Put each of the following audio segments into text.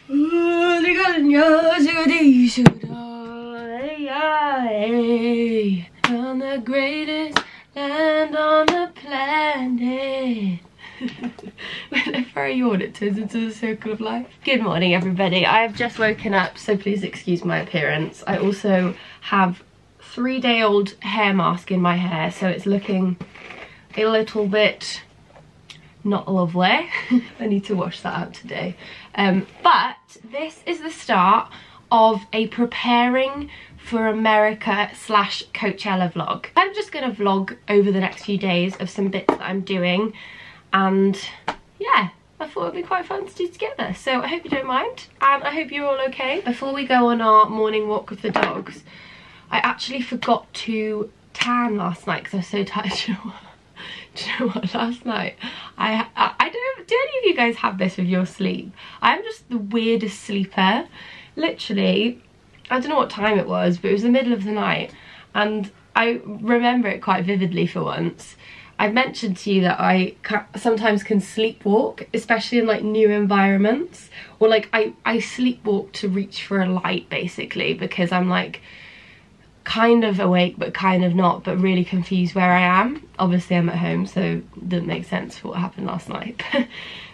On the greatest land on the planet. Whenever I yawn, it turns into the circle of life. Good morning, everybody. I have just woken up, so please excuse my appearance. I also have 3-day-old hair mask in my hair, so it's looking a little bit not lovely. I need to wash that out today. But this is the start of a preparing for America / Coachella vlog. I'm just gonna vlog over the next few days of some bits that I'm doing, and yeah, I thought it'd be quite fun to do together. So I hope you don't mind, and I hope you're all okay. Before we go on our morning walk with the dogs, I actually forgot to tan last night because I was so tired. Do you know what? Last night, I don't, do any of you guys have this with your sleep? I'm just the weirdest sleeper. Literally, I don't know what time it was, but it was the middle of the night, and I remember it quite vividly for once. I've mentioned to you that I sometimes can sleepwalk, especially in like new environments, or like I sleepwalk to reach for a light basically, because I'm like kind of awake but kind of not, but really confused where I am. Obviously I'm at home, so it doesn't make sense for what happened last night.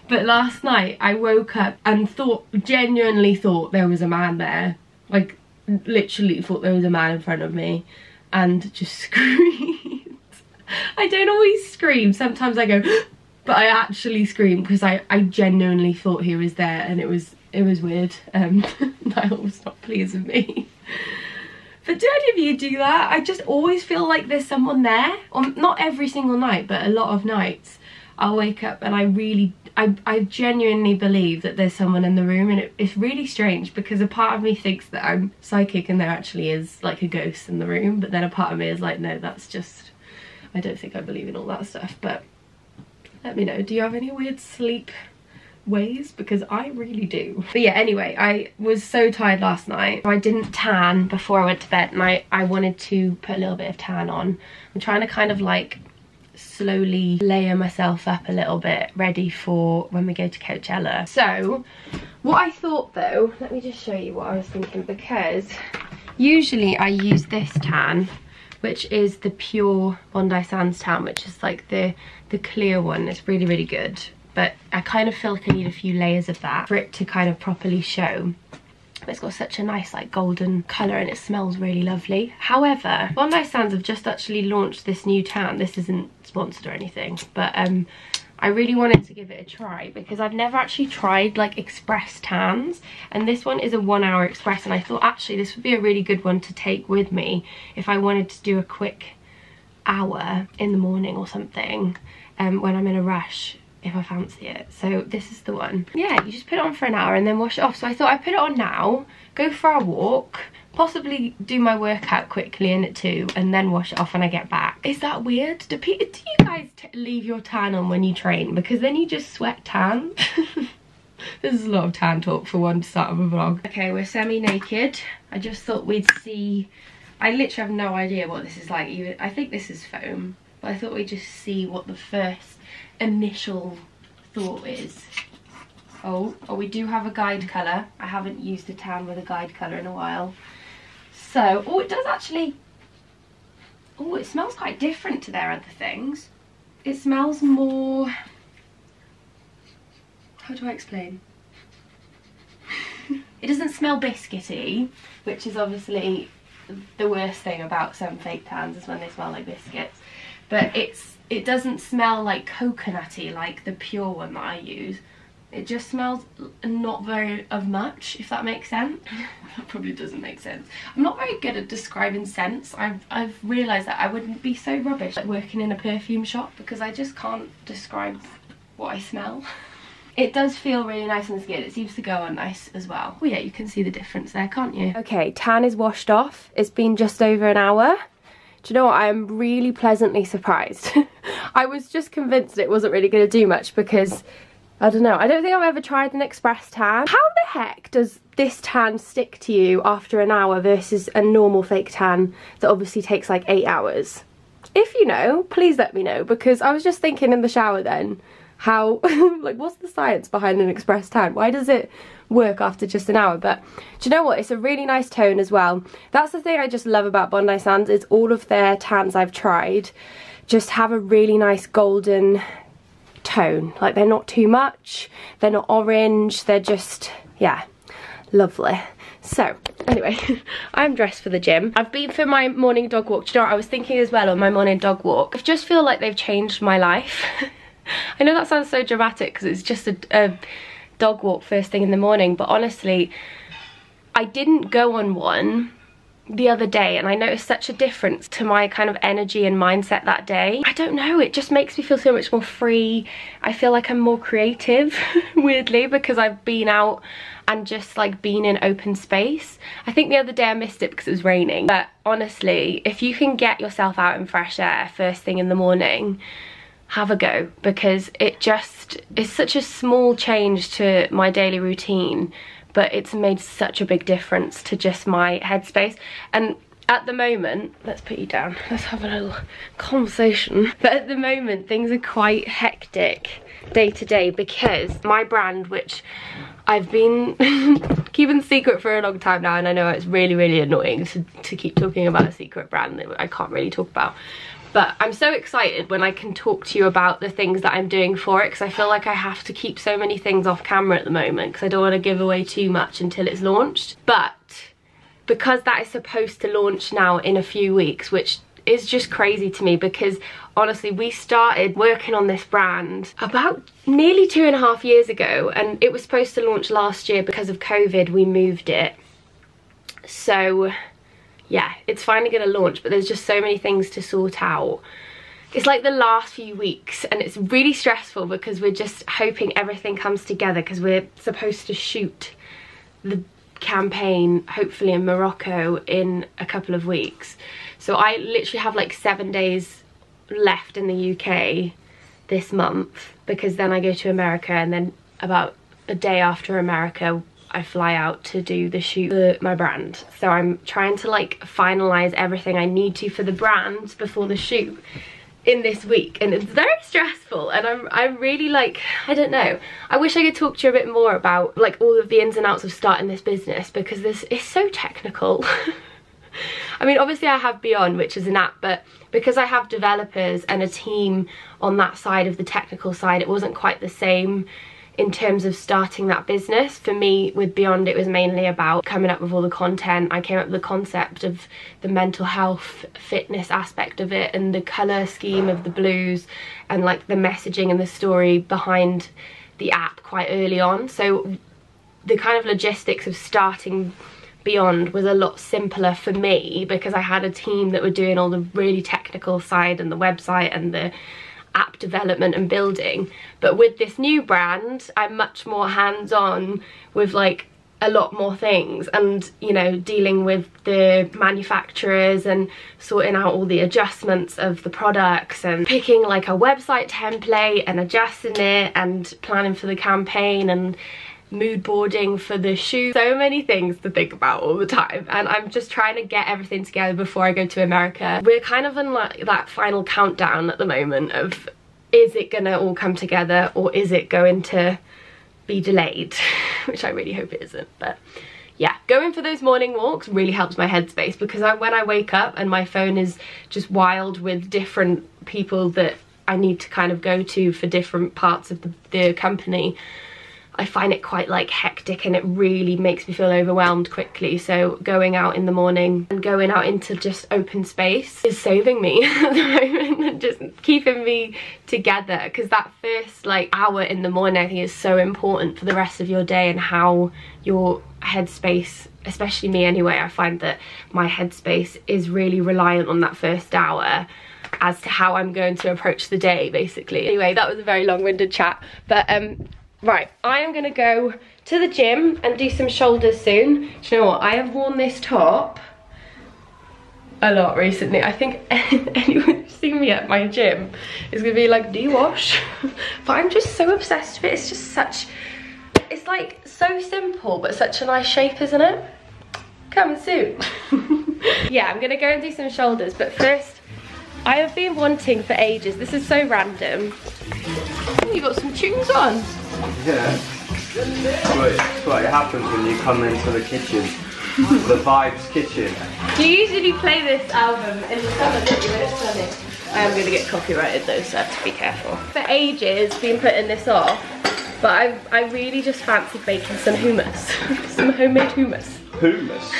But last night I woke up and genuinely thought there was a man there, like literally thought there was a man in front of me, and just screamed. I don't always scream, sometimes I go but I actually screamed because I genuinely thought he was there, and it was weird. Niall was not pleased with me. But do any of you do that? I just always feel like there's someone there. Not every single night, but a lot of nights I'll wake up and I genuinely believe that there's someone in the room, and it's really strange because a part of me thinks that I'm psychic and there actually is like a ghost in the room, but then a part of me is like, no, that's just, I don't think I believe in all that stuff. But let me know, do you have any weird sleep ways? Because I really do. But yeah, anyway, I was so tired last night. I didn't tan before I went to bed, and I wanted to put a little bit of tan on. I'm trying to kind of like slowly layer myself up a little bit, ready for when we go to Coachella. So what I thought though, let me just show you what I was thinking, because usually I use this tan, which is the pure Bondi Sands tan, which is like the clear one. It's really, really good. But I kind of feel like I need a few layers of that for it to kind of properly show. But it's got such a nice like golden colour, and it smells really lovely. However, Bondi Sands have just actually launched this new tan. This isn't sponsored or anything, but I really wanted to give it a try because I've never actually tried like express tans, and this one is a 1-hour express, and I thought actually this would be a really good one to take with me if I wanted to do a quick hour in the morning or something when I'm in a rush, if I fancy it. So this is the one. Yeah, you just put it on for an hour and then wash it off. So I thought I'd put it on now, go for a walk, possibly do my workout quickly in it too, and then wash it off when I get back. Is that weird? Do you guys leave your tan on when you train? Because then you just sweat tan. This is a lot of tan talk for one start of a vlog. Okay, we're semi-naked. I just thought we'd see. I literally have no idea what this is like. Even I think this is foam, but I thought we'd just see what the first initial thought is. Oh, we do have a guide colour. I haven't used a tan with a guide colour in a while. So, oh, it does actually, oh, it smells quite different to their other things. It smells more, how do I explain? It doesn't smell biscuity, which is obviously the worst thing about some fake tans, is when they smell like biscuits. But it doesn't smell like coconutty like the pure one that I use. It just smells not very of much, if that makes sense. That probably doesn't make sense. I'm not very good at describing scents. I've realised that I wouldn't be so rubbish like working in a perfume shop, because I just can't describe what I smell. It does feel really nice on the skin. It seems to go on nice as well. Oh yeah, you can see the difference there, can't you? Okay, tan is washed off. It's been just over an hour. Do you know what? I am really pleasantly surprised. I was just convinced it wasn't really going to do much because, I don't know, I don't think I've ever tried an express tan. How the heck does this tan stick to you after an hour versus a normal fake tan that obviously takes like 8 hours? If you know, please let me know, because I was just thinking in the shower then, how, like, what's the science behind an express tan? Why does it work after just an hour? But do you know what? It's a really nice tone as well. That's the thing I just love about Bondi Sands, is all of their tans I've tried just have a really nice golden tone. Like, they're not too much, they're not orange, they're just, yeah, lovely. So anyway, I'm dressed for the gym. I've been for my morning dog walk. Do you know what I was thinking as well on my morning dog walk? I just feel like they've changed my life. I know that sounds so dramatic because it's just a dog walk first thing in the morning, but honestly, I didn't go on one the other day and I noticed such a difference to my kind of energy and mindset that day. I don't know, it just makes me feel so much more free. I feel like I'm more creative, weirdly, because I've been out and just like been in open space. I think the other day I missed it because it was raining, but honestly, if you can get yourself out in fresh air first thing in the morning, have a go, because it just is such a small change to my daily routine, but it's made such a big difference to just my headspace. And at the moment, let's put you down, let's have a little conversation. But at the moment, things are quite hectic day to day because my brand, which I've been keeping secret for a long time now, and I know it's really, really annoying to keep talking about a secret brand that I can't really talk about. But I'm so excited when I can talk to you about the things that I'm doing for it, because I feel like I have to keep so many things off camera at the moment because I don't want to give away too much until it's launched. But because that is supposed to launch now in a few weeks, which is just crazy to me, because honestly we started working on this brand about nearly 2.5 years ago, and it was supposed to launch last year. Because of COVID we moved it, so yeah, it's finally going to launch, but there's just so many things to sort out. It's like the last few weeks and it's really stressful because we're just hoping everything comes together, because we're supposed to shoot the campaign hopefully in Morocco in a couple of weeks. So I literally have like 7 days left in the UK this month, because then I go to America, and then about a day after America I fly out to do the shoot for my brand. So I'm trying to like finalize everything I need to for the brand before the shoot in this week, and it's very stressful. And I'm really like, I don't know, I wish I could talk to you a bit more about like all of the ins and outs of starting this business, because this is so technical. I mean, obviously I have Beyond, which is an app, but because I have developers and a team on that side of the technical side, it wasn't quite the same in terms of starting that business. For me with Beyond, it was mainly about coming up with all the content. I came up with the concept of the mental health fitness aspect of it, and the colour scheme of the blues, and like the messaging and the story behind the app quite early on. So the kind of logistics of starting Beyond was a lot simpler for me, because I had a team that were doing all the really technical side and the website and the app development and building. But with this new brand, I'm much more hands-on with like a lot more things, and you know, dealing with the manufacturers and sorting out all the adjustments of the products, and picking like a website template and adjusting it, and planning for the campaign, and mood boarding for the shoot. So many things to think about all the time, and I'm just trying to get everything together before I go to America. We're kind of in like that final countdown at the moment of, is it gonna all come together, or is it going to be delayed? Which I really hope it isn't. But yeah, going for those morning walks really helps my headspace, because when I wake up and my phone is just wild with different people that I need to kind of go to for different parts of the company, I find it quite like hectic, and it really makes me feel overwhelmed quickly. So going out in the morning and going out into just open space is saving me at the moment, and just keeping me together, because that first like hour in the morning I think is so important for the rest of your day, and how your headspace, especially me anyway, I find that my headspace is really reliant on that first hour as to how I'm going to approach the day, basically. Anyway, that was a very long-winded chat, but right, I am gonna go to the gym and do some shoulders soon. Do you know what? I have worn this top a lot recently. I think anyone who's seen me at my gym is gonna be like, do you wash? But I'm just so obsessed with it. It's just such, it's like so simple, but such a nice shape, isn't it? Coming soon. Yeah, I'm gonna go and do some shoulders, but first, I have been wanting for ages, this is so random, You got some tunes on. Yeah. It's what happens when you come into the kitchen. The Vibes kitchen. Do you usually play this album in the summer, don't you, when it's sunny? I am going to get copyrighted though, so I have to be careful. For ages, been putting this off, but I really just fancied making some hummus. Some homemade hummus. Hummus?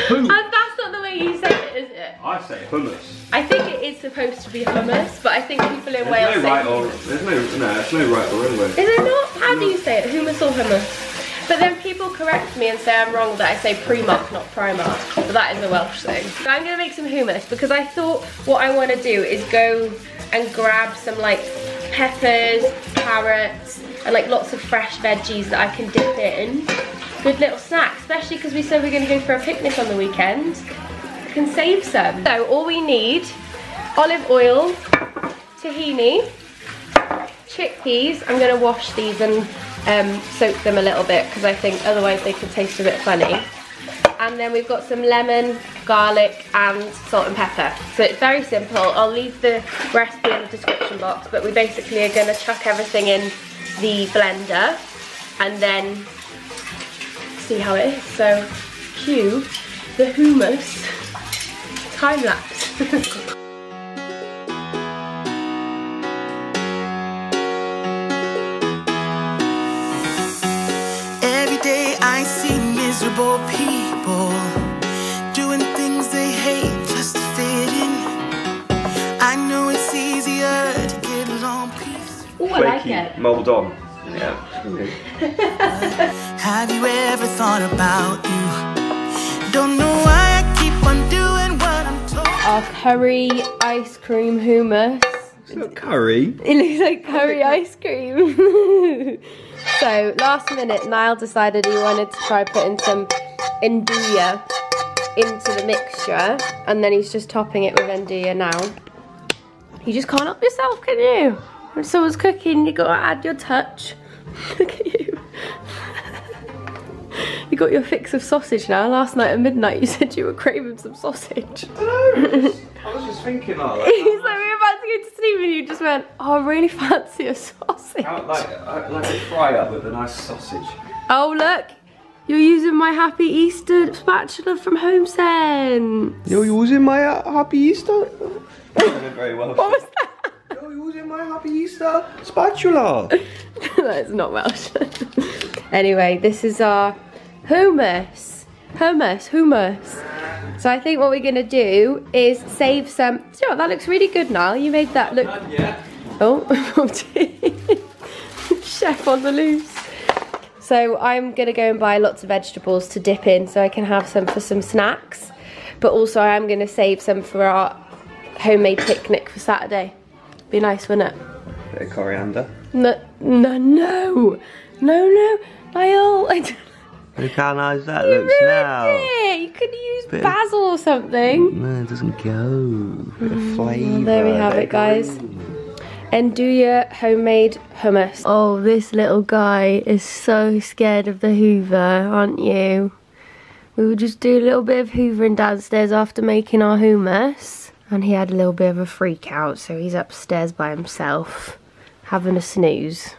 And that's not the way you say it, is it? I say hummus. I think it is supposed to be hummus, but I think people in Wales say hummus. There's no right or wrong way. Is there not? How do you say it? Hummus or hummus? But then people correct me and say I'm wrong, that I say Primark, not Primark. But that is a Welsh thing. So I'm going to make some hummus because I thought what I want to do is go and grab some like peppers, carrots, and like lots of fresh veggies that I can dip in. Good little snack, especially because we said we're going to go for a picnic on the weekend. I can save some. So all we need, olive oil, tahini, chickpeas. I'm going to wash these and soak them a little bit because I think otherwise they could taste a bit funny. And then we've got some lemon, garlic and salt and pepper. So it's very simple. I'll leave the recipe in the description box, but we basically are going to chuck everything in the blender and then see how it is. So cue the hummus time lapse. I see miserable people doing things they hate just to fit in. I know it's easier to get along peaceful. Oh, I like it. Mold on. Yeah. Have you ever thought about you? Don't know why I keep on doing what I'm told. Our curry ice cream hummus. It's not curry. It looks like curry ice cream. So, last minute, Niall decided he wanted to try putting some nduja into the mixture, and then he's just topping it with nduja now. You just can't help yourself, can you? When someone's cooking, you gotta add your touch. Look at you. You got your fix of sausage now. Last night at midnight, you said you were craving some sausage. I was just thinking that. He's like, we were about to go to sleep and you just went, oh, I really fancy a sausage. Like a fry up with a nice sausage. Oh, look. You're using my Happy Easter spatula from HomeSense. You're using my Happy Easter? Very well. What was that? You're using my Happy Easter spatula. That is not Welsh. Anyway, this is our hummus. Hummus. So I think what we're gonna do is save some. Do you know what, that looks really good, Niall. You made that look. Yeah. Oh, chef on the loose. So I'm gonna go and buy lots of vegetables to dip in so I can have some for some snacks. But also I am gonna save some for our homemade picnic for Saturday. Be nice, wouldn't it? Bit of coriander. No, Niall. Look how nice that looks now. You could use basil or something. No, it doesn't go. Bit of flavour. There we have it, guys. Nduja homemade hummus. Oh, this little guy is so scared of the hoover, aren't you? We would just do a little bit of hoovering downstairs after making our hummus. And he had a little bit of a freak out, so he's upstairs by himself, having a snooze.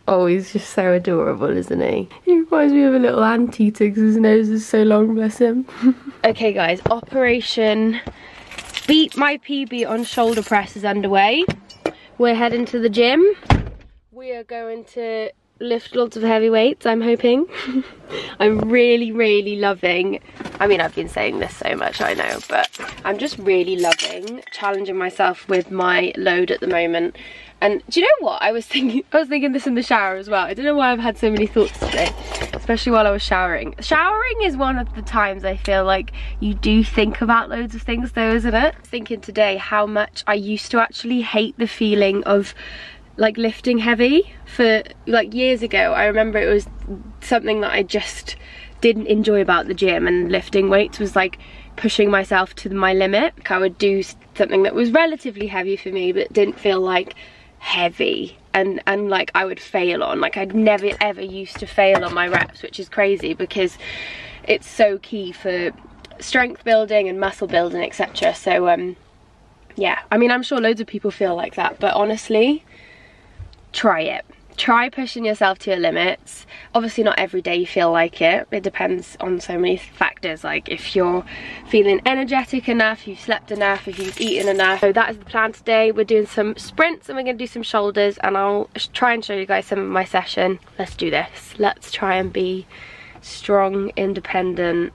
Oh, he's just so adorable, isn't he? He reminds me of a little anteater because his nose is so long, bless him. Okay, guys, Operation Beat My PB on shoulder press is underway. We're heading to the gym. We are going to lift lots of heavy weights, I'm hoping. I'm really loving, I mean, I've been saying this so much, I know, but I'm just really loving challenging myself with my load at the moment. And do you know what? I was thinking this in the shower as well. I don't know why I've had so many thoughts today, especially while I was showering. Showering is one of the times I feel like you do think about loads of things though, isn't it? I was thinking today how much I used to actually hate the feeling of like lifting heavy. For like years ago, I remember it was something that I just didn't enjoy about the gym, and lifting weights was like pushing myself to my limit. I would do something that was relatively heavy for me but didn't feel like heavy, and like I would fail on, like I'd never ever used to fail on my reps, which is crazy because it's so key for strength building and muscle building, etc. So yeah, I mean, I'm sure loads of people feel like that, but honestly try it. Try pushing yourself to your limits. Obviously not every day you feel like it. It depends on so many factors, like if you're feeling energetic enough, you've slept enough, if you've eaten enough. So that is the plan today. We're doing some sprints and we're going to do some shoulders, and I'll try and show you guys some of my session. Let's do this. Let's try and be strong, independent,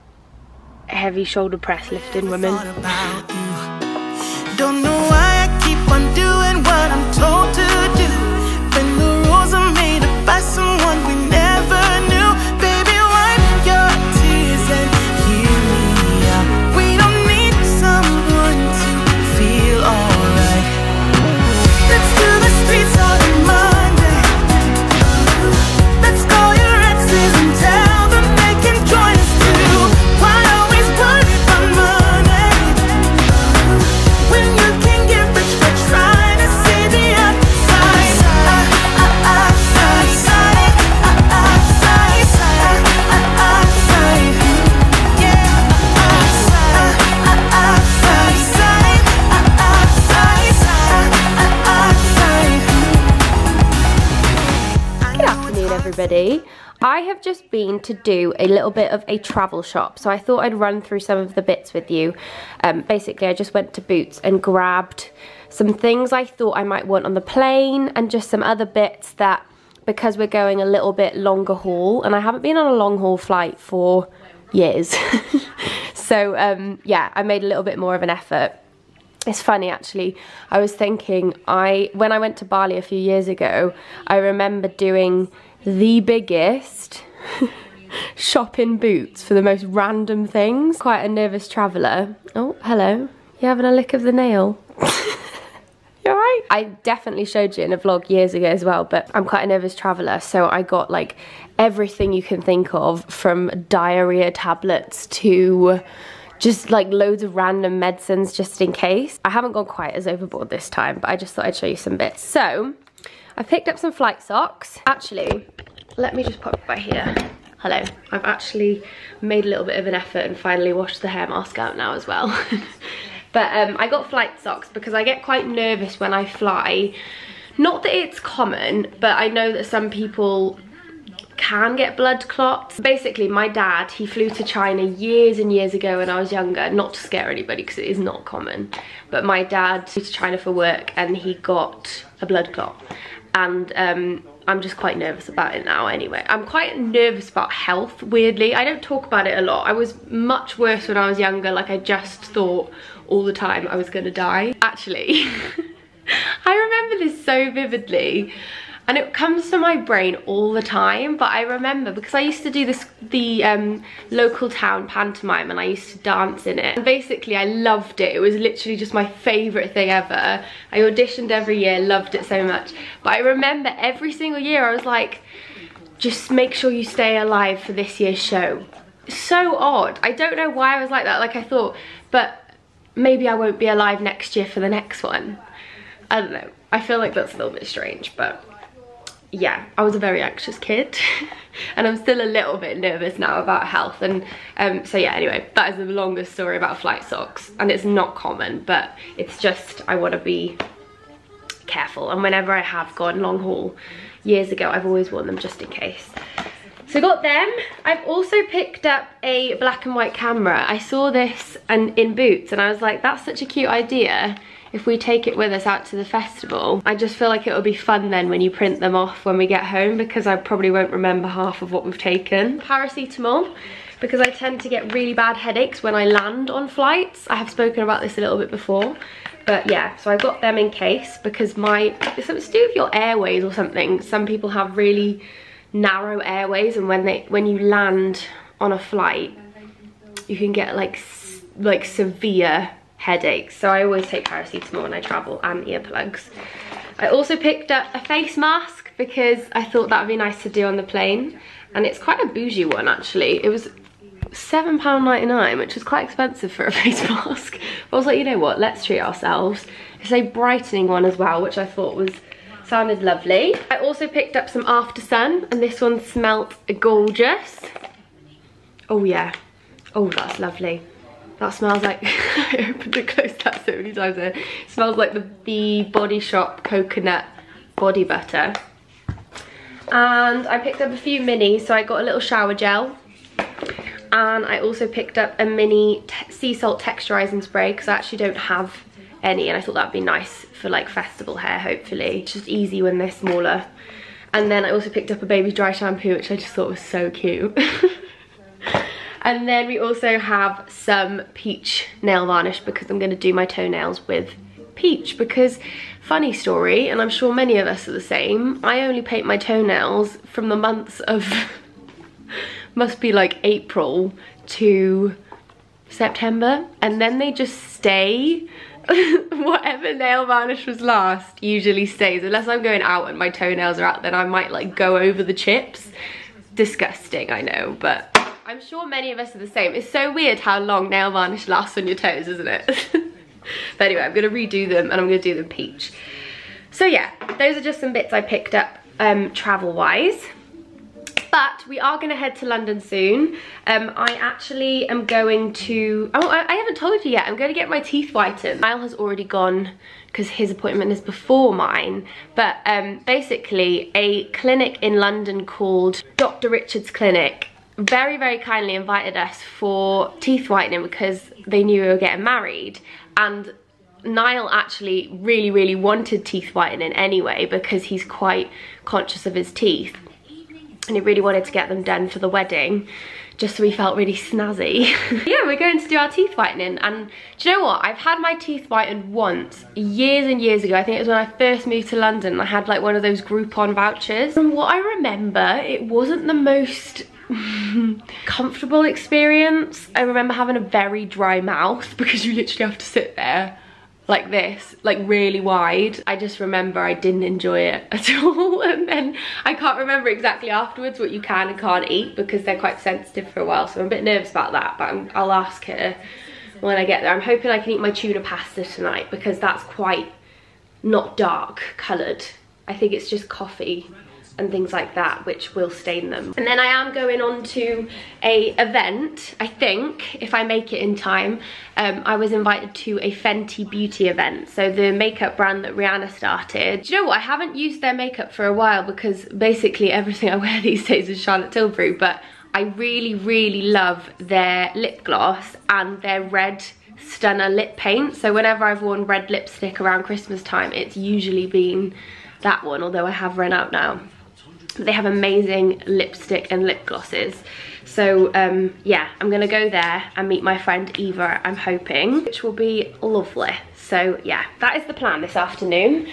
heavy shoulder press lifting women. Don't know why I keep on doing what I'm told to do. When the rules are made up by someone we never knew. Baby, wipe your tears and hear me out. We don't need someone to feel alright. Let's do the streets on a Monday. Let's call your exes and tell them they can join us too. Why always worry about money when you can get rich by trying to see the outside? Good afternoon, everybody. I have just been to do a little bit of a travel shop, so I thought I'd run through some of the bits with you. Basically, I just went to Boots and grabbed some things I thought I might want on the plane, and just some other bits that, because we're going a little bit longer haul, and I haven't been on a long haul flight for years. So yeah, I made a little bit more of an effort. It's funny actually, I was thinking, when I went to Bali a few years ago, I remember doing the biggest shop in Boots for the most random things. Quite a nervous traveller. Oh, hello. You having a lick of the nail? You alright? I definitely showed you in a vlog years ago as well, but I'm quite a nervous traveller, so I got like everything you can think of, from diarrhea tablets to just like loads of random medicines just in case. I haven't gone quite as overboard this time, but I just thought I'd show you some bits. So I picked up some flight socks. Actually, let me just pop it by here. Hello. I've actually made a little bit of an effort and finally washed the hair mask out now as well. But I got flight socks because I get quite nervous when I fly. Not that it's common, but I know that some people can get blood clots. Basically, my dad, he flew to China years and years ago when I was younger, not to scare anybody because it is not common, but my dad flew to China for work and he got a blood clot, and I'm just quite nervous about it now anyway. I'm quite nervous about health, weirdly. I don't talk about it a lot. I was much worse when I was younger, like I just thought all the time I was gonna die. Actually, I remember this so vividly, and it comes to my brain all the time, but I remember because I used to do the local town pantomime, and I used to dance in it. And basically I loved it. It was literally just my favourite thing ever. I auditioned every year, loved it so much. But I remember every single year I was like, just make sure you stay alive for this year's show. So odd. I don't know why I was like that. Like I thought, but maybe I won't be alive next year for the next one. I don't know. I feel like that's a little bit strange, but yeah, I was a very anxious kid and I'm still a little bit nervous now about health. And so yeah, anyway, that is the longest story about flight socks, and it's not common, but it's just I want to be careful, and whenever I have gone long haul years ago, I've always worn them just in case. So I got them. I've also picked up a black and white camera. I saw this in Boots and I was like, that's such a cute idea if we take it with us out to the festival. I just feel like it will be fun then when you print them off when we get home, because I probably won't remember half of what we've taken. Paracetamol, because I tend to get really bad headaches when I land on flights. I have spoken about this a little bit before, but yeah, so I got them in case, because it's something to do with your airways or something. Some people have really narrow airways, and when you land on a flight, you can get like severe headaches. So I always take paracetamol when I travel, and earplugs. I also picked up a face mask because I thought that would be nice to do on the plane, and it's quite a bougie one actually. It was £7.99, which is quite expensive for a face mask. I was like, you know what, let's treat ourselves. It's a brightening one as well, which I thought sounded lovely. I also picked up some After Sun, and this one smelt gorgeous. Oh yeah, oh that's lovely. That smells like, I opened and closed that so many times there. It smells like the Body Shop coconut body butter. And I picked up a few minis, so I got a little shower gel. And I also picked up a mini sea salt texturizing spray because I actually don't have any, and I thought that'd be nice for like festival hair, hopefully. It's just easy when they're smaller. And then I also picked up a baby dry shampoo, which I just thought was so cute. And then we also have some peach nail varnish because I'm going to do my toenails with peach. Because, funny story, and I'm sure many of us are the same, I only paint my toenails from the months of must be like April to September, and then they just stay. Whatever nail varnish was last usually stays, unless I'm going out and my toenails are out, then I might like go over the chips. Disgusting, I know, but I'm sure many of us are the same. It's so weird how long nail varnish lasts on your toes, isn't it? But anyway, I'm gonna redo them and I'm gonna do them peach. So yeah, those are just some bits I picked up travel wise. But we are going to head to London soon. I actually am going to... Oh, I haven't told you yet. I'm going to get my teeth whitened. Niall has already gone because his appointment is before mine. But basically, a clinic in London called Dr. Richard's Clinic very, very kindly invited us for teeth whitening because they knew we were getting married. And Niall actually really, really wanted teeth whitening anyway because he's quite conscious of his teeth. And he really wanted to get them done for the wedding, just so he felt really snazzy. Yeah, we're going to do our teeth whitening. And do you know what? I've had my teeth whitened once, years and years ago. I think it was when I first moved to London. I had like one of those Groupon vouchers. From what I remember, it wasn't the most comfortable experience. I remember having a very dry mouth because you literally have to sit there like this, like really wide. I just remember I didn't enjoy it at all. And then I can't remember exactly afterwards what you can and can't eat because they're quite sensitive for a while, so I'm a bit nervous about that, but I'll ask her when I get there. I'm hoping I can eat my tuna pasta tonight because that's quite not dark coloured. I think it's just coffee and things like that which will stain them. And then I am going on to a event, I think, if I make it in time. I was invited to a Fenty beauty event, so the makeup brand that Rihanna started. Do you know what, I haven't used their makeup for a while because basically everything I wear these days is Charlotte Tilbury, but I really, really love their lip gloss and their red Stunner lip paint. So whenever I've worn red lipstick around Christmas time, it's usually been that one, although I have run out now. They have amazing lipstick and lip glosses. So yeah, I'm gonna go there and meet my friend Eva, I'm hoping, which will be lovely. So yeah, that is the plan this afternoon.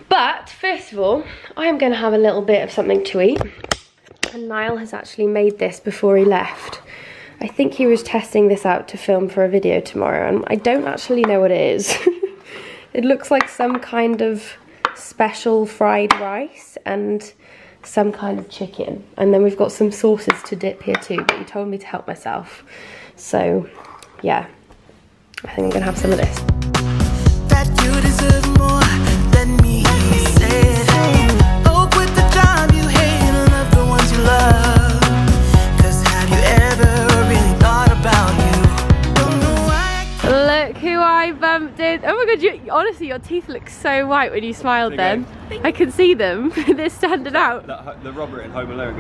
But first of all, I am gonna have a little bit of something to eat. And Niall has actually made this before he left. I think he was testing this out to film for a video tomorrow, and I don't actually know what it is. It looks like some kind of special fried rice and some kind of chicken, and then we've got some sauces to dip here too, but he told me to help myself, so yeah, I think I'm gonna have some of this. That you deserve more than me, said. Oh, quit the job you hate and love the ones you love. Cause have you ever really thought about you? Don't know why. Look who I bumped in. Oh my god, honestly your teeth look so white when you smiled then. I can see them. They're standing out. The Robert in Home Alone.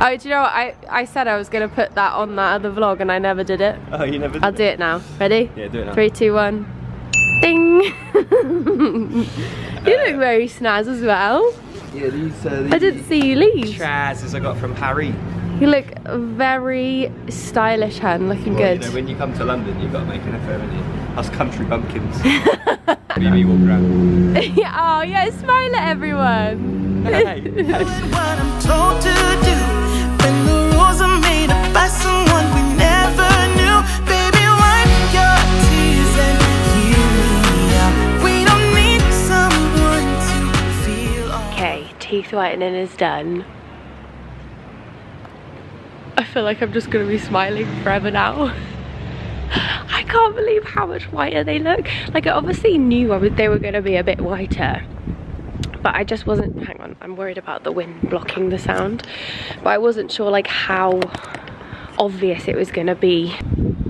Oh, do you know what? I said I was going to put that on that other vlog and I never did it. Oh, you never did I'll do it now. Ready? Yeah, do it now. 3, 2, 1. Ding! You look very snaz as well. Yeah, these I didn't see you leave. trousers I got from Harry. You look very stylish, hun. Looking Well, good. you know, when you come to London, you've got to make an effort, haven't you? Us country bumpkins. Me walk around. Yeah, oh yeah, smile at everyone. Hey. What I'm told to do when the rules are made up by someone we never knew. Baby, wipe your tears and hear me out. We don't need someone to feel all. Okay, teeth whitening is done. I feel like I'm just gonna be smiling forever now. I can't believe how much whiter they look. Like, I obviously knew they were gonna be a bit whiter, but I just wasn't, hang on, I'm worried about the wind blocking the sound, but I wasn't sure like how obvious it was gonna be.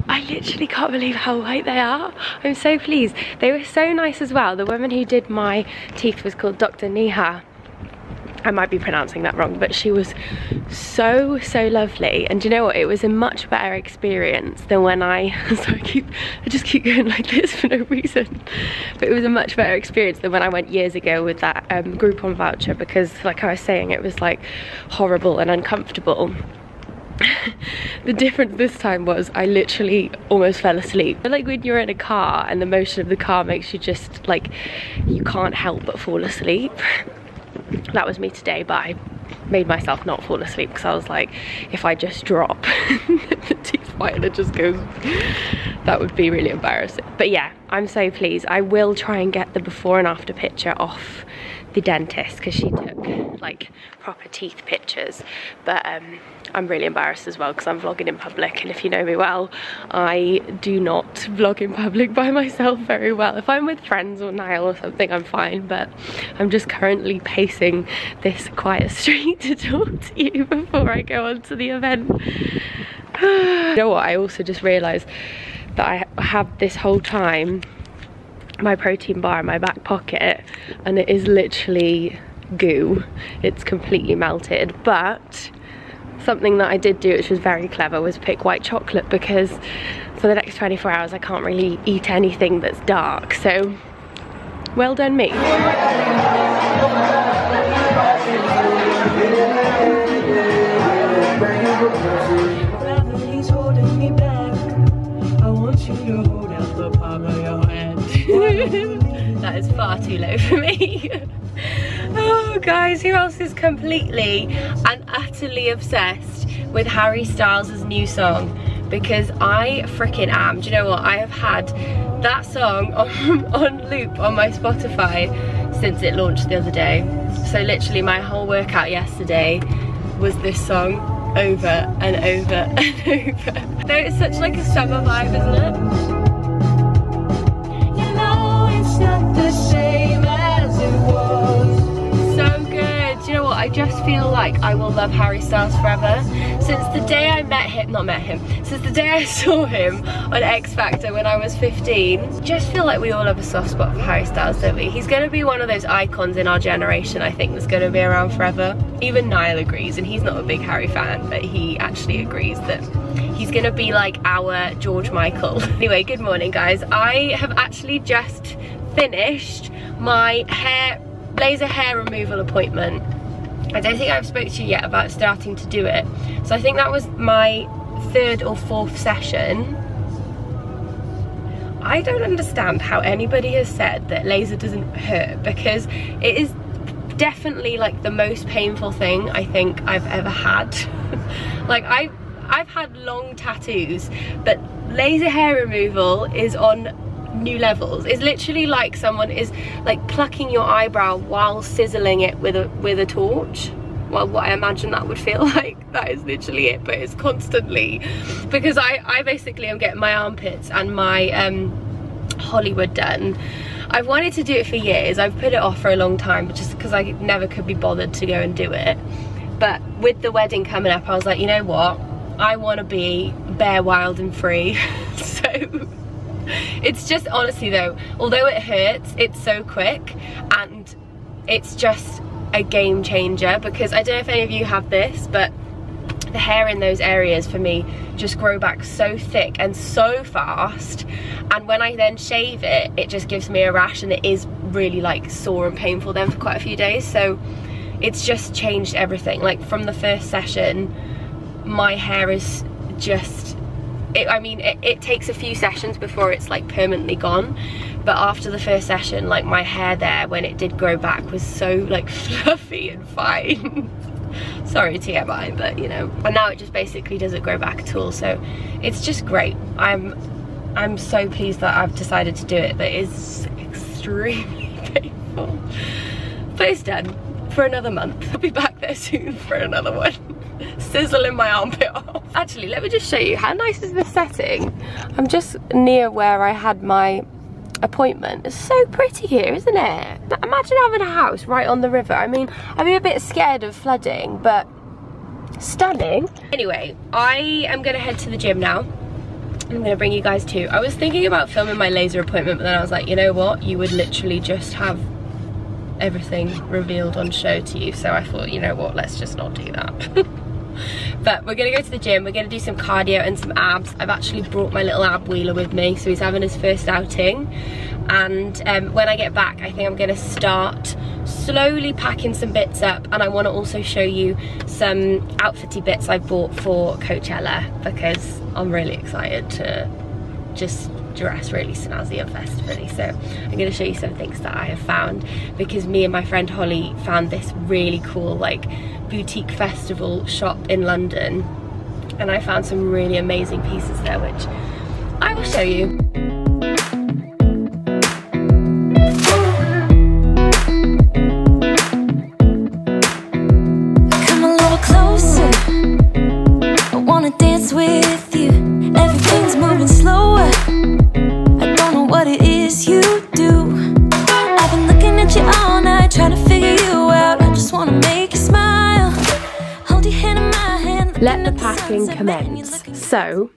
I literally can't believe how white they are. I'm so pleased. They were so nice as well. The woman who did my teeth was called Dr. Neha, I might be pronouncing that wrong, but she was so lovely. And do you know what, it was a much better experience than when I just keep going like this for no reason, but it was a much better experience than when I went years ago with that Groupon voucher, because like I was saying, it was like horrible and uncomfortable. The difference this time was I literally almost fell asleep. But like when you're in a car and the motion of the car makes you just like, you can't help but fall asleep. That was me today, but I made myself not fall asleep because I was like, if I just drop the teeth whitener just goes, that would be really embarrassing. But yeah, I'm so pleased. I will try and get the before and after picture off the dentist because she took like proper teeth pictures, but I'm really embarrassed as well because I'm vlogging in public, and if you know me well, I do not vlog in public by myself very well. If I'm with friends or Niall or something, I'm fine, but I'm just currently pacing this quiet street to talk to you before I go on to the event. You know what, I also just realised that I have this whole time my protein bar in my back pocket, and it is literally goo. It's completely melted. But something that I did do, which was very clever, was pick white chocolate, because for the next 24 hours I can't really eat anything that's dark. So well done me. Gravity's holding me back. I want you to hold out the palm of your hand. That is far too low for me. Oh guys, who else is completely and utterly obsessed with Harry Styles' new song? Because I freaking am. Do you know what, I have had that song on loop on my Spotify since it launched the other day. So literally my whole workout yesterday was this song over and over and over. Though it's such like a summer vibe, isn't it? Not the same as it was. So good. Do you know what, I just feel like I will love Harry Styles forever. Since the day I since the day I saw him on X Factor when I was 15, just feel like we all have a soft spot for Harry Styles, don't we? He's going to be one of those icons in our generation, I think, that's going to be around forever. Even Niall agrees, and he's not a big Harry fan, but he actually agrees that he's going to be like our George Michael. Anyway, good morning guys. I have actually just finished my laser hair removal appointment. I don't think I've spoke to you yet about starting to do it. So I think that was my 3rd or 4th session. I don't understand how anybody has said that laser doesn't hurt, because it is definitely like the most painful thing I think I've ever had. Like I've had long tattoos, but laser hair removal is on new levels. It's literally like someone is like plucking your eyebrow while sizzling it with a torch. Well, what I imagine that would feel like. That is literally it, but it's constantly, because I basically am getting my armpits and my Hollywood done. I've wanted to do it for years. I've put it off for a long time just because I never could be bothered to go and do it. But with the wedding coming up, I was like, you know what, I want to be bare, wild and free. So it's just, honestly though, although it hurts, it's so quick and it's just a game changer, because I don't know if any of you have this, but the hair in those areas for me just grow back so thick and so fast, and when I then shave it, it just gives me a rash, and it is really like sore and painful then for quite a few days. So it's just changed everything. Like from the first session, my hair is just, it takes a few sessions before it's like permanently gone, but after the first session, like my hair there, when it did grow back, was so like fluffy and fine. Sorry TMI, but you know, and now it just basically doesn't grow back at all, so it's just great. I'm so pleased that I've decided to do it, but it's extremely painful, but it's done for another month. I'll be back there soon for another one. Sizzling my armpit off. Actually, let me just show you, how nice is this setting? I'm just near where I had my appointment. It's so pretty here, isn't it? Imagine having a house right on the river. I mean, I'd be a bit scared of flooding, but stunning. Anyway, I am gonna head to the gym now. I'm gonna bring you guys too. I was thinking about filming my laser appointment, but then I was like, you know what? You would literally just have everything revealed on show to you, so I thought, you know what, let's just not do that. But we're gonna go to the gym, we're gonna do some cardio and some abs. I've actually brought my little ab wheeler with me, so he's having his first outing. And when I get back, I think I'm gonna start slowly packing some bits up, and I want to also show you some outfitty bits I've bought for Coachella, because I'm really excited to just dress really snazzy and festively. So I'm going to show you some things that I have found, because me and my friend Holly found this really cool like boutique festival shop in London, and I found some really amazing pieces there, which I will show you. Come a little closer, I wanna dance with you. Everything's moving slower, I don't know what it is you do. I've been looking at you all night, trying to figure you out. I just wanna make you smile, hold your hand in my hand. Let the packing commence. So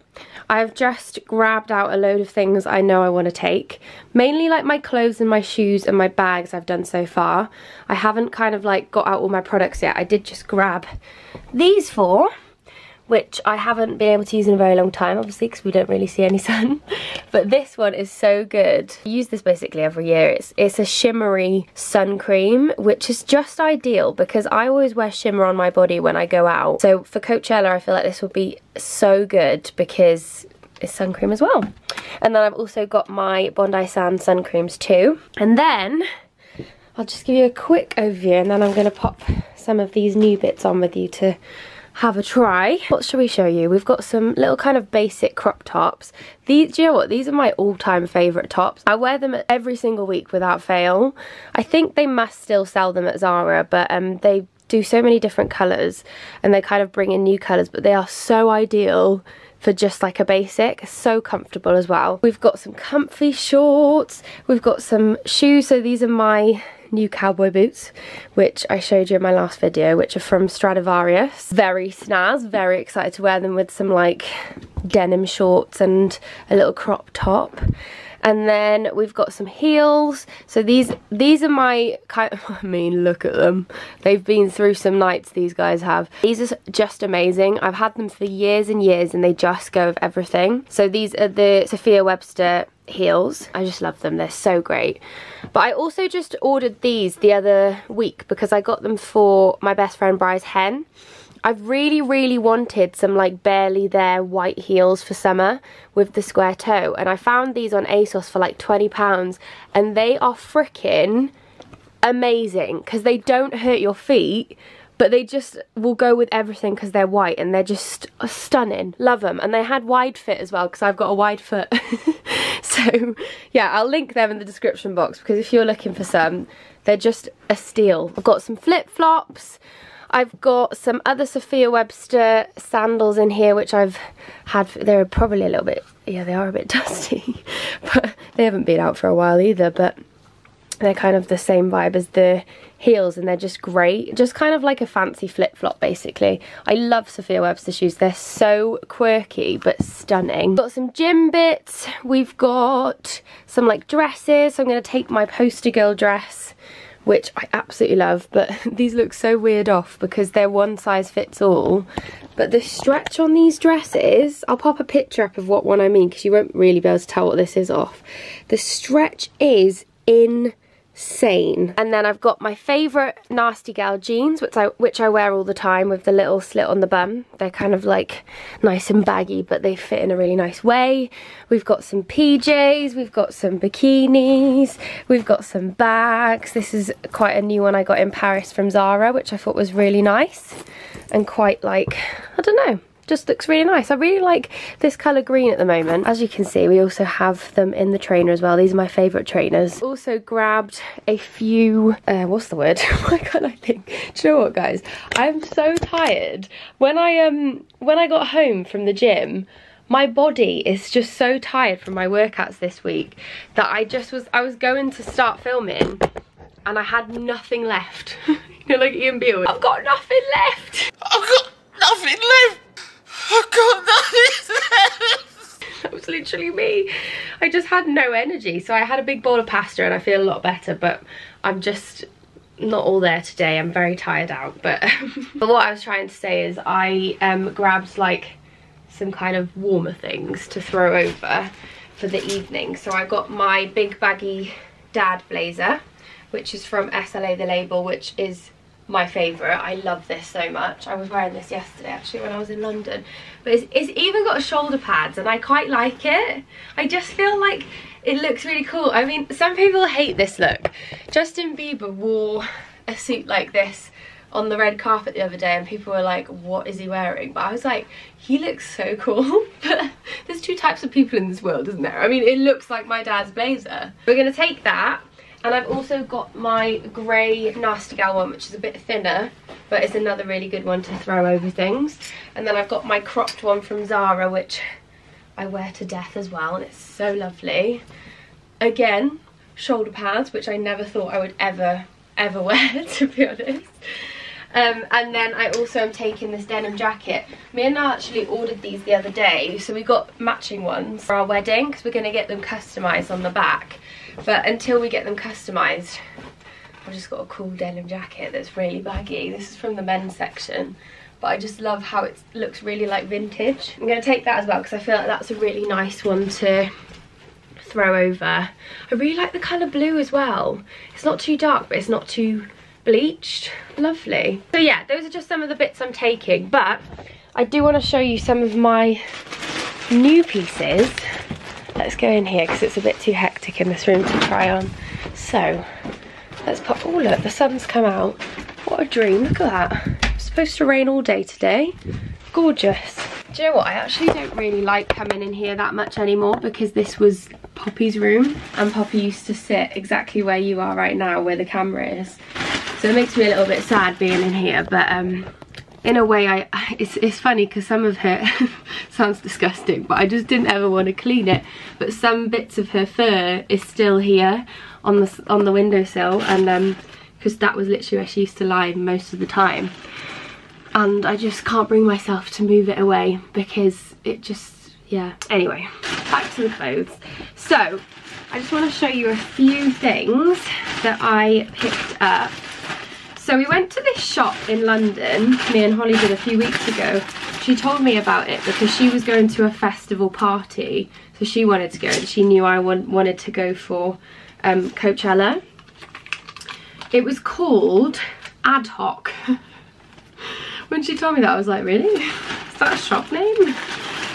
I've just grabbed out a load of things I know I want to take, mainly like my clothes and my shoes and my bags I've done so far. I haven't kind of like got out all my products yet. I did just grab these four, which I haven't been able to use in a very long time, obviously, because we don't really see any sun. But this one is so good. I use this basically every year. It's a shimmery sun cream, which is just ideal because I always wear shimmer on my body when I go out. So for Coachella, I feel like this would be so good because it's sun cream as well. And then I've also got my Bondi Sands sun creams too. And then I'll just give you a quick overview, and then I'm going to pop some of these new bits on with you to have a try. What should we show you? We've got some little kind of basic crop tops. These, do you know what? These are my all-time favourite tops. I wear them every single week without fail. I think they must still sell them at Zara, but they do so many different colours, and they kind of bring in new colours, but they are so ideal for just like a basic. So comfortable as well. We've got some comfy shorts, we've got some shoes. So these are my new cowboy boots, which I showed you in my last video, which are from Stradivarius. Very snaz, very excited to wear them with some like denim shorts and a little crop top. And then we've got some heels. So these are my kind of, I mean, look at them. They've been through some nights, these guys have. These are just amazing. I've had them for years and years, and they just go with everything. So these are the Sophia Webster heels. I just love them, they're so great. But I also just ordered these the other week because I got them for my best friend Bry's hen. I've really wanted some like barely there white heels for summer with the square toe, and I found these on ASOS for like £20, and they are freaking amazing because they don't hurt your feet, but they just will go with everything because they're white, and they're just stunning. Love them. And they had wide fit as well because I've got a wide foot. So yeah, I'll link them in the description box because if you're looking for some, they're just a steal. I've got some flip-flops. I've got some other Sophia Webster sandals in here, which I've had. They're probably a little bit, yeah, they are a bit dusty, but they haven't been out for a while either, but they're kind of the same vibe as the heels, and they're just great. Just kind of like a fancy flip-flop, basically. I love Sophia Webster shoes. They're so quirky, but stunning. Got some gym bits. We've got some like dresses. So I'm going to take my poster girl dress, which I absolutely love, but these look so weird off because they're one size fits all. But the stretch on these dresses, I'll pop a picture up of what one I mean because you won't really be able to tell what this is off. The stretch is insane. And then I've got my favourite Nasty Gal jeans, which I wear all the time with the little slit on the bum. They're kind of like nice and baggy, but they fit in a really nice way. We've got some PJs, we've got some bikinis, we've got some bags. This is quite a new one I got in Paris from Zara, which I thought was really nice and quite like, I don't know, just looks really nice. I really like this colour green at the moment. As you can see, we also have them in the trainer as well. These are my favourite trainers. Also grabbed a few, what's the word? Why can't I think? Do you know what, guys? I'm so tired. When I got home from the gym, my body is just so tired from my workouts this week that I was going to start filming and I had nothing left. You know, like Ian Beale, I've got nothing left. I've got nothing left. I've got nothing left. That was literally me. I just had no energy. So I had a big bowl of pasta and I feel a lot better, but I'm just not all there today. I'm very tired out, but but what I was trying to say is I grabbed like some kind of warmer things to throw over for the evening. So I got my big baggy dad blazer, which is from SLA The Label, which is my favourite. I love this so much. I was wearing this yesterday actually when I was in London, but it's even got shoulder pads and I quite like it. I just feel like it looks really cool. I mean, some people hate this look. Justin Bieber wore a suit like this on the red carpet the other day and people were like, what is he wearing? But I was like, he looks so cool. But there's two types of people in this world, isn't there? I mean, it looks like my dad's blazer. We're gonna take that, and I've also got my grey Nasty Gal one, which is a bit thinner, but it's another really good one to throw over things. And then I've got my cropped one from Zara, which I wear to death as well, and it's so lovely. Again, shoulder pads, which I never thought I would ever wear, to be honest. And then I also am taking this denim jacket. Me and Nat actually ordered these the other day, so we got matching ones for our wedding because we're going to get them customised on the back. But until we get them customised, I've just got a cool denim jacket that's really baggy. This is from the men's section, but I just love how it looks really like vintage. I'm going to take that as well because I feel like that's a really nice one to throw over. I really like the colour blue as well. It's not too dark, but it's not too bleached. Lovely. So yeah, those are just some of the bits I'm taking, but I do want to show you some of my new pieces. Let's go in here because it's a bit too hectic in this room to try on. So let's pop, oh look, the sun's come out. What a dream, look at that. It's supposed to rain all day today. Gorgeous. Do you know what, I actually don't really like coming in here that much anymore because this was Poppy's room and Poppy used to sit exactly where you are right now, where the camera is. So it makes me a little bit sad being in here, but in a way it's funny because some of her sounds disgusting, but I just didn't ever want to clean it. But some bits of her fur is still here on the windowsill, and because that was literally where she used to lie most of the time. And I just can't bring myself to move it away because it just, yeah. Anyway, back to the clothes. So I just want to show you a few things that I picked up. So we went to this shop in London, me and Holly did a few weeks ago. She told me about it because she was going to a festival party, so she wanted to go, and she knew I wanted to go for Coachella. It was called Ad Hoc. When she told me that, I was like, really? Is that a shop name?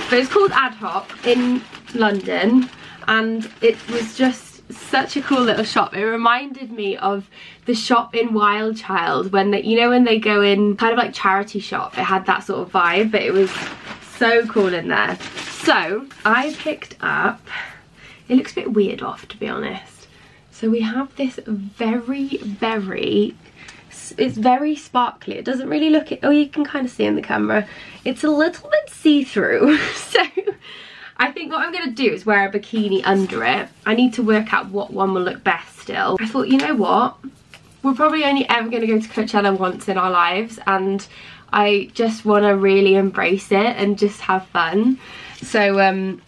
But it's called Ad Hoc in London, and it was just such a cool little shop. It reminded me of the shop in Wild Child when they, you know, when they go in kind of like charity shop. It had that sort of vibe, but it was so cool in there. So I picked up, it looks a bit weird off to be honest. So we have this it's very sparkly. It doesn't really look, oh, you can kind of see in the camera. It's a little bit see-through. So I think what I'm going to do is wear a bikini under it. I need to work out what one will look best still. I thought, you know what? We're probably only ever going to go to Coachella once in our lives, and I just want to really embrace it and just have fun. So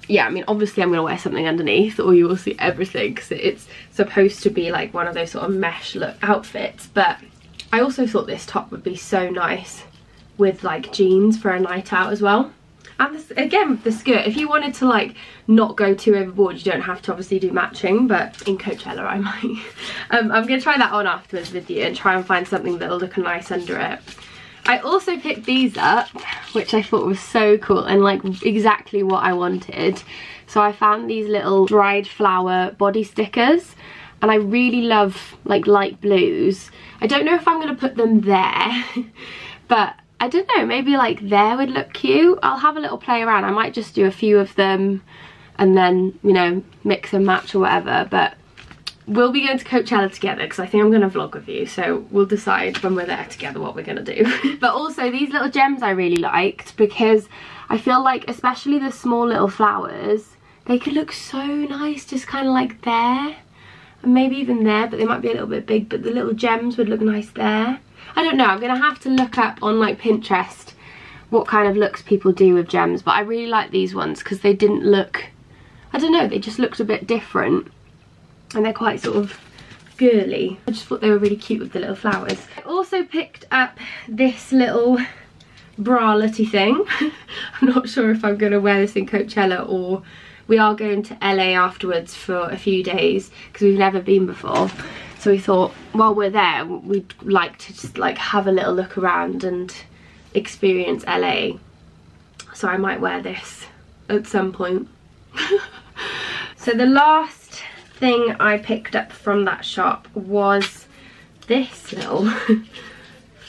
yeah, I mean, obviously I'm going to wear something underneath or you will see everything because it's supposed to be like one of those sort of mesh look outfits. But I also thought this top would be so nice with like jeans for a night out as well. And this, again, with the skirt, if you wanted to like not go too overboard, you don't have to obviously do matching, but in Coachella I might. I'm going to try that on afterwards with you and try and find something that'll look nice under it. I also picked these up, which I thought was so cool and like exactly what I wanted. So I found these little dried flower body stickers, and I really love like light blues. I don't know if I'm going to put them there, but I don't know, maybe like there would look cute. I'll have a little play around. I might just do a few of them and then, you know, mix and match or whatever. But we'll be going to Coachella together because I think I'm going to vlog with you, so we'll decide when we're there together what we're going to do. But also these little gems I really liked because I feel like especially the small little flowers, they could look so nice just kind of like there, and maybe even there, but they might be a little bit big, but the little gems would look nice there. I don't know, I'm going to have to look up on like Pinterest what kind of looks people do with gems, but I really like these ones because they didn't look, I don't know, they just looked a bit different. And they're quite sort of girly. I just thought they were really cute with the little flowers. I also picked up this little bralette thing. I'm not sure if I'm going to wear this in Coachella, or we are going to LA afterwards for a few days because we've never been before. So we thought while we're there we'd like to just like have a little look around and experience LA. So I might wear this at some point. So the last thing I picked up from that shop was this little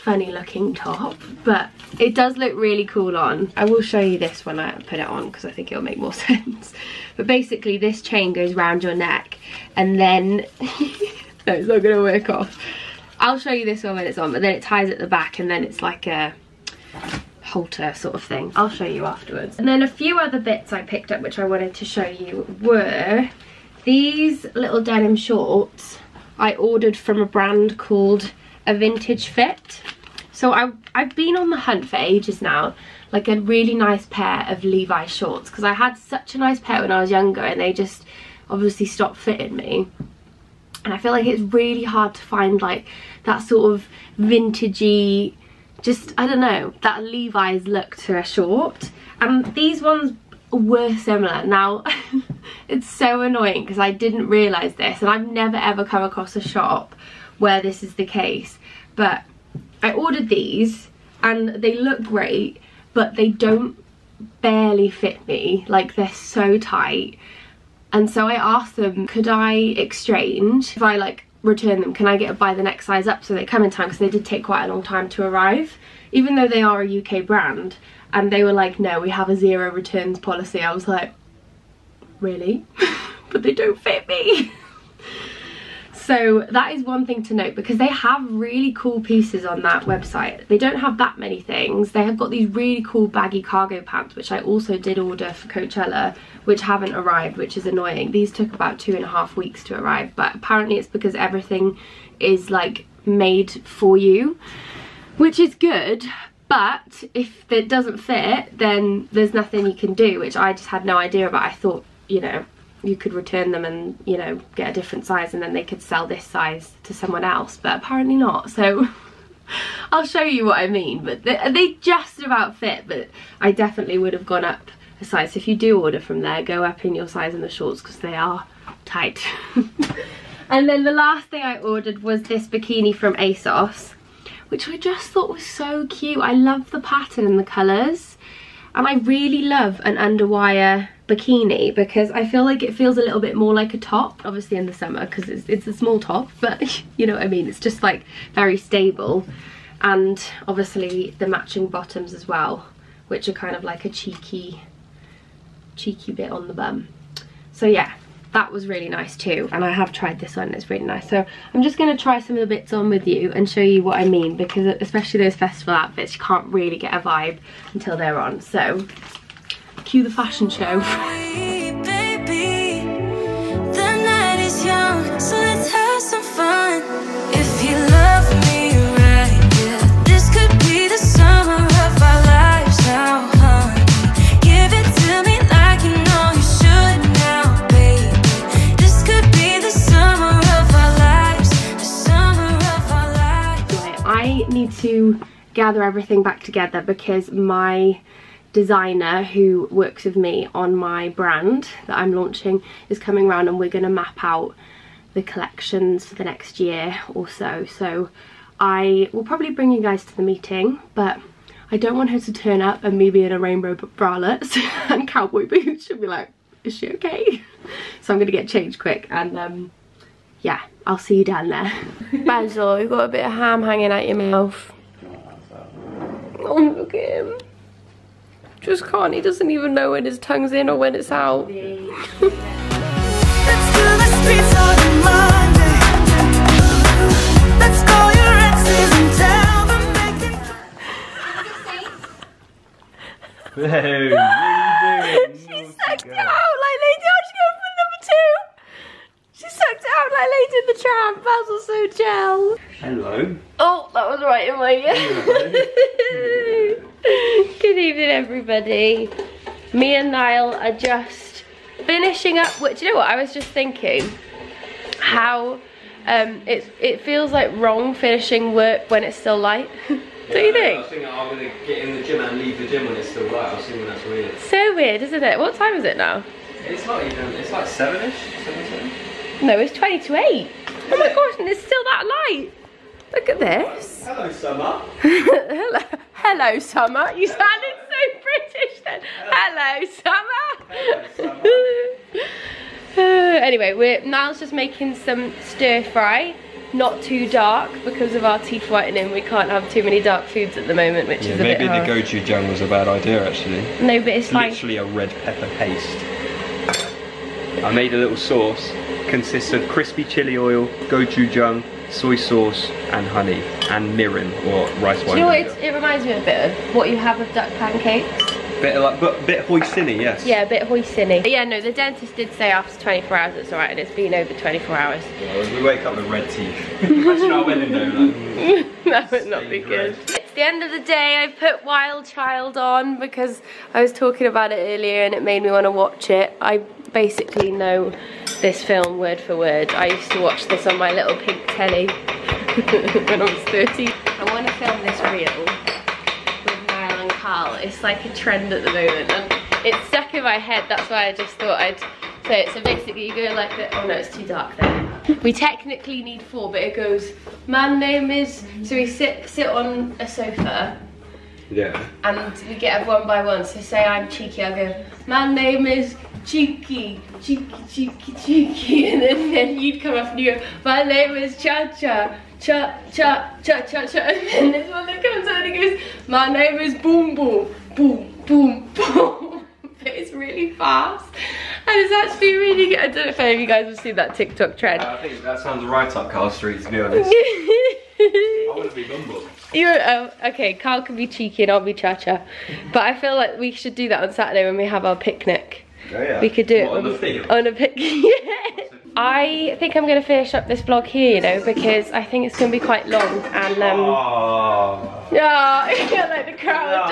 funny looking top, but it does look really cool on. I will show you this when I put it on because I think it'll make more sense. But basically this chain goes around your neck and then no, it's not gonna work off. I'll show you this one when it's on, but then it ties at the back and then it's like a halter sort of thing. I'll show you afterwards. And then a few other bits I picked up which I wanted to show you were these little denim shorts I ordered from a brand called A Vintage Fit. So I've been on the hunt for ages now, like a really nice pair of Levi's shorts, because I had such a nice pair when I was younger and they just obviously stopped fitting me. And I feel like it's really hard to find like that sort of vintagey, just, I don't know, that Levi's look to a short. And these ones were similar. Now, it's so annoying because I didn't realise this, and I've never ever come across a shop where this is the case. But I ordered these and they look great, but they don't barely fit me. Like, they're so tight. And so I asked them, could I exchange? If I like return them, can I get a buy the next size up so they come in time? Because they did take quite a long time to arrive, even though they are a UK brand. And they were like, no, we have a 0 returns policy. I was like, really? But they don't fit me. So that is one thing to note, because they have really cool pieces on that website. They don't have that many things. They have got these really cool baggy cargo pants, which I also did order for Coachella, which haven't arrived, which is annoying. These took about 2.5 weeks to arrive, but apparently it's because everything is like made for you, which is good. But if it doesn't fit, then there's nothing you can do, which I just had no idea about. I thought, you know, you could return them and, you know, get a different size and then they could sell this size to someone else, but apparently not. So I'll show you what I mean, but they just about fit, but I definitely would have gone up a size. So if you do order from there, go up in your size in the shorts because they are tight. And then the last thing I ordered was this bikini from ASOS, which I just thought was so cute. I love the pattern and the colours, and I really love an underwire bikini because I feel like it feels a little bit more like a top, obviously in the summer because it's a small top, but you know what I mean, it's just like very stable. And obviously the matching bottoms as well, which are kind of like a cheeky bit on the bum. So yeah, that was really nice too, and I have tried this on, it's really nice. So I'm just going to try some of the bits on with you and show you what I mean, because especially those festival outfits, you can't really get a vibe until they're on. So cue the fashion show. Baby, the night is young, so let's have some fun. If you love me right, yeah, this could be the summer of our lives now, honey. Give it to me like you know you should now, baby. This could be the summer of our lives, the summer of our lives. Right, I need to gather everything back together because my designer who works with me on my brand that I'm launching is coming around, and we're going to map out the collections for the next year or so. So I will probably bring you guys to the meeting, but I don't want her to turn up and me be in a rainbow bralette and cowboy boots. She'll be like, is she okay? So I'm going to get changed quick, and yeah, I'll see you down there. Basil, you've got a bit of ham hanging out your mouth. Oh, look at him. Just can't, he doesn't even know when his tongue's in or when it's out. Let's do the streets on Monday. Let's call your exes and tell them they can. Hey, what are you doing? She sucked it out like Lady. Oh, she's going for number 2. She sucked it out like Lady in the Tramp. Basil's so gel. Hello. Oh, that was right in my ear. Good evening, everybody. Me and Niall are just finishing up. Do you know what? I was just thinking how it feels like wrong finishing work when it's still light. Don't you think? I was thinking I'm going to get in the gym and leave the gym when it's still light. I was thinking that's weird. So weird, isn't it? What time is it now? It's not even, it's like 7ish, 7. No, it's 20 to 8. Oh my gosh, and it's still that light. Look at this. Hello, Summer. Hello, Summer. You sounded so British then. Hello, Summer. Anyway, Niall's just making some stir fry. Not too dark because of our teeth whitening. We can't have too many dark foods at the moment, which is a bit hard. Maybe the gochujang was a bad idea actually. No, but it's fine. Literally a red pepper paste. I made a little sauce. Consists of crispy chili oil, gochujang, soy sauce, and honey, and mirin or rice wine. Do you know what it reminds me a bit of? What you have with duck pancakes. Bit like, but bit hoisinny, yes. Yeah, a bit hoisinny. But yeah, no, the dentist did say after 24 hours it's alright, and it's been over 24 hours. Yeah, we wake up with red teeth. Imagine our wedding day, like, that would not be good. It's the end of the day. I've put Wild Child on because I was talking about it earlier and it made me want to watch it. I basically know this film word for word. I used to watch this on my little pink telly when I was 13. I want to film this reel with Niall and Carl. It's like a trend at the moment and it's stuck in my head. That's why I just thought I'd say it. So basically you go like that. Oh no, it's too dark there. We technically need 4, but it goes, man name is, so we sit on a sofa. Yeah. And we get up one by one. So say I'm cheeky, I'll go, man name is Cheeky, cheeky, and then you'd come up and you go, my name is Cha-Cha, Cha-Cha, Cha-Cha-Cha, and then this one that comes out and he goes, my name is Boom Boom, Boom, Boom, Boom. But it's really fast, and it's actually really good. I don't know if any of you guys have seen that TikTok trend. I think that sounds right up Carl Street, to be honest. I want to be Bumble. Okay, Carl can be cheeky and I'll be Cha-Cha. But I feel like we should do that on Saturday when we have our picnic. Oh yeah. We could do it on the field? On a picnic. Yeah. I think I'm going to finish up this vlog here, you know, because I think it's going to be quite long. And yeah, you're like the crowd.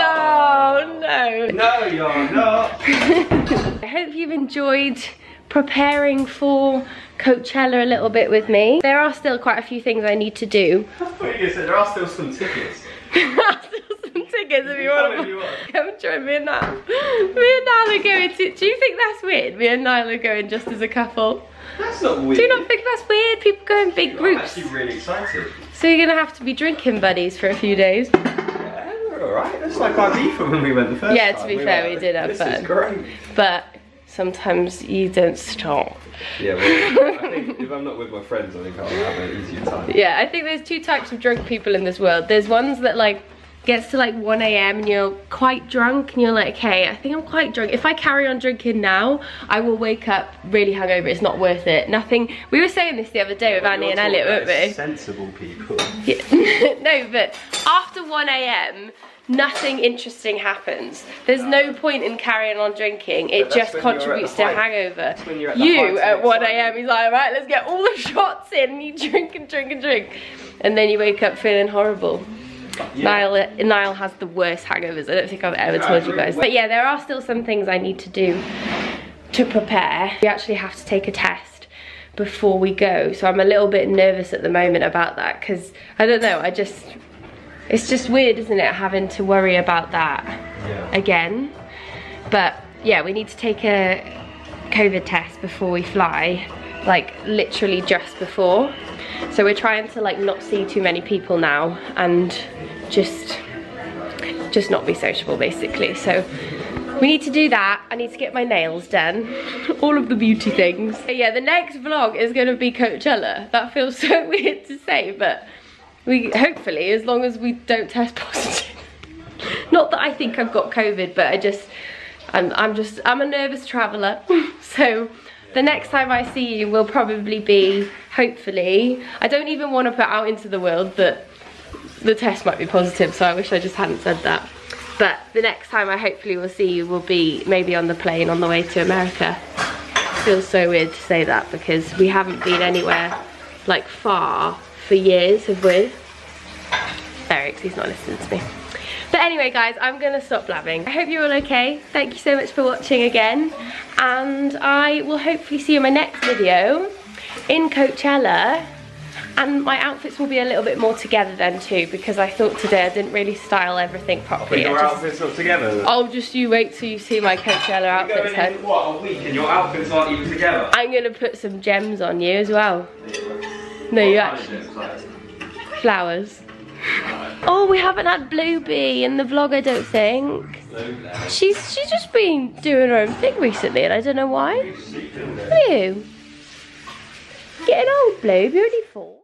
No. No, you're not. I hope you've enjoyed preparing for Coachella a little bit with me. There are still quite a few things I need to do. I thought you were going to say there are still some tickets. Tickets if you want to come and join me and Niall. Me and Niall are going to, do you think that's weird? Me and Niall are going just as a couple. That's not weird. Do you not think that's weird? People go in big groups. I'm actually really excited. So you're going to have to be drinking buddies for a few days. Yeah, we're alright. That's like our FIFA when we went the first time. Yeah, to be fair, we did have fun. This is great. But sometimes you don't stop. Yeah, well, I think if I'm not with my friends, I think I'll have an easier time. Yeah, I think there's 2 types of drunk people in this world. There's ones that like gets to like 1 AM and you're quite drunk and you're like, okay, I think I'm quite drunk. If I carry on drinking now, I will wake up really hungover. It's not worth it. Nothing. We were saying this the other day with Annie and Elliot, weren't we? Sensible people. Yeah. No, but after 1 AM, nothing interesting happens. There's no point in carrying on drinking. It just contributes to hangover. You at 1 AM, he's like, right, let's get all the shots in. You drink and drink and drink. And then you wake up feeling horrible. Yeah. Niall has the worst hangovers. I don't think I've ever told you guys. But yeah, there are still some things I need to do to prepare. We actually have to take a test before we go. So I'm a little bit nervous at the moment about that because, I don't know, it's just weird, isn't it, having to worry about that again. But yeah, we need to take a COVID test before we fly, like literally just before. So we're trying to like not see too many people now and just not be sociable basically. So we need to do that. I need to get my nails done, all of the beauty things. But yeah, the next vlog is going to be Coachella. That feels so weird to say, but we hopefully, as long as we don't test positive. Not that I think I've got COVID, but I'm a nervous traveller. So the next time I see you will probably be, hopefully, I don't even want to put out into the world that the test might be positive, so I wish I just hadn't said that. But the next time I hopefully will see you will be maybe on the plane on the way to America. It feels so weird to say that because we haven't been anywhere like far for years, have we? Eric, he's not listening to me. But anyway guys, I'm gonna stop blabbing. I hope you're all okay. Thank you so much for watching again. And I will hopefully see you in my next video in Coachella And my outfits will be a little bit more together then too, because I thought today I didn't really style everything properly. But your outfits not together? Oh, just you wait till you see my Coachella outfits. You're going in, what, a week and your outfits aren't even together? I'm going to put some gems on you as well. No, you actually... Flowers. Oh, we haven't had Bluebee in the vlog, I don't think. She's just been doing her own thing recently and I don't know why. Are you? Getting old, Blue, you're only 4.